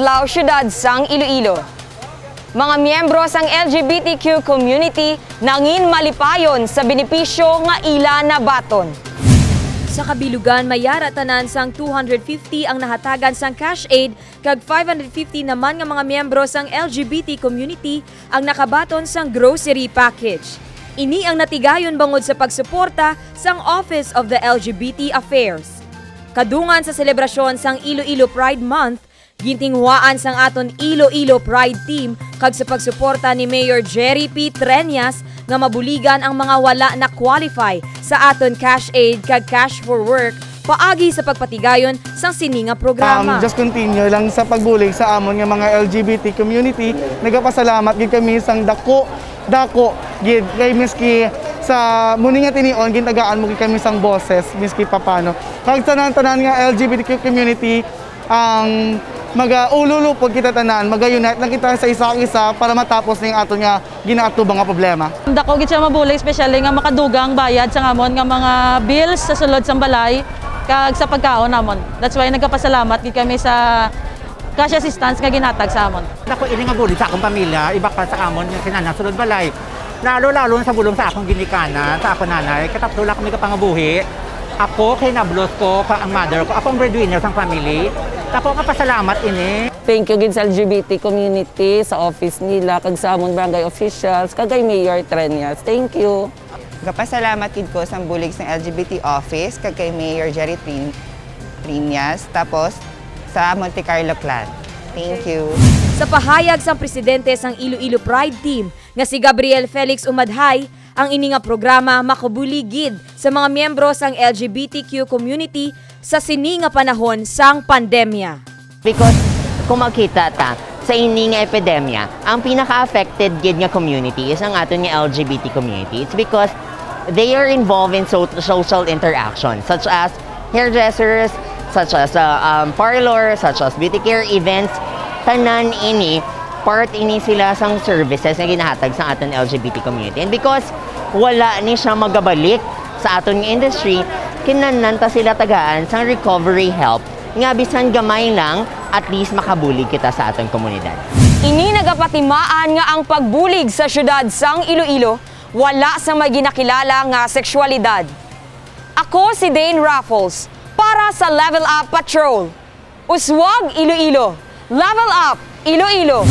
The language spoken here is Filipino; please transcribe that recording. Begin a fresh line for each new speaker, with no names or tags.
Adlaw, Syudad sang Iloilo. Mga miyembro sang LGBTQ community nangin malipayon sa benepisyo nga ila na baton.
Sa kabilugan, mayara tanan sang 250 ang nahatagan sang cash aid kag 550 naman nga mga miyembro sang LGBT community ang nakabaton sang grocery package. Ini ang natigayon bangod sa pagsuporta sang Office of the LGBT Affairs. Kadungan sa selebrasyon sang Iloilo Pride Month, gintinguhaan sang aton Iloilo Pride Team kag sa pagsuporta ni Mayor Jerry P. Treñas nga mabuligan ang mga wala na qualify sa aton cash aid kag cash for work paagi sa pagpatigayon sang sininga programa.
Just continue lang sa pagbulig sa amon nga mga LGBT community. Nagapasalamat gid kami sang dako gid kay miski sa muni nga tinion gintagaan mo gid kami sang boses miski papano. Kag tanan-tanan nga LGBTQ community ang mag-ululupod kita tanan, mag-unite lang kita sa isa-isa para matapos ning aton nga ginaatubang nga problema.
Dako gid siya mabulig, especially nga makadugang bayad sa amon nga mga bills sa sulod sang balay kag sa pagkaon namon. That's why nagkapasalamat gid kami sa cash assistance nga ginatag sa amon.
Dako ini nga bulig sa akong pamilya, iba pa sa amon nga kinana sulod balay. Lalo sa bulong sa akong ginikanan, sa akong nanay, kataptula kami kapangabuhi. Ako kay nablos ko pa ang mother ko, ako ang breadwinner sang family. Ako nga pasalamat ini.
Thank you gid sa LGBT community, sa office nila, kag sa amon barangay officials, kag kay Mayor Treñas. Thank you.
Gapasalamat gid ko sa bulig sa LGBT office kag kay Mayor Jerry Triñas, tapos sa Monte Carlo Clan. Thank you.
Sa pahayag sang presidente sang Iloilo Pride Team nga si Gabriel Felix Umadhay, ang ini nga programa makabuligid sa mga miyembro sang LGBTQ community sa sini nga panahon sang pandemya.
Because kung makita ta sa ini nga epidemya, ang pinaka-affected gid nga community is ang aton nga LGBT community. It's because they are involved in social interaction such as hairdressers, such as parlor, such as beauty care events. Tanan ini part ini sila sang services na ginahatag sa aton LGBT community. And because wala ni siya magabalik sa aton industry, kinananta sila tagaan sang recovery help nga bisan gamay lang, at least makabulig kita sa aton komunidad.
Ini nagapatimaan nga ang pagbulig sa syudad sang Iloilo wala sa may ginakilala nga sexualidad. Ako si Dane Raffles para sa Level Up Patrol. Uswag Iloilo. Level Up Iloilo.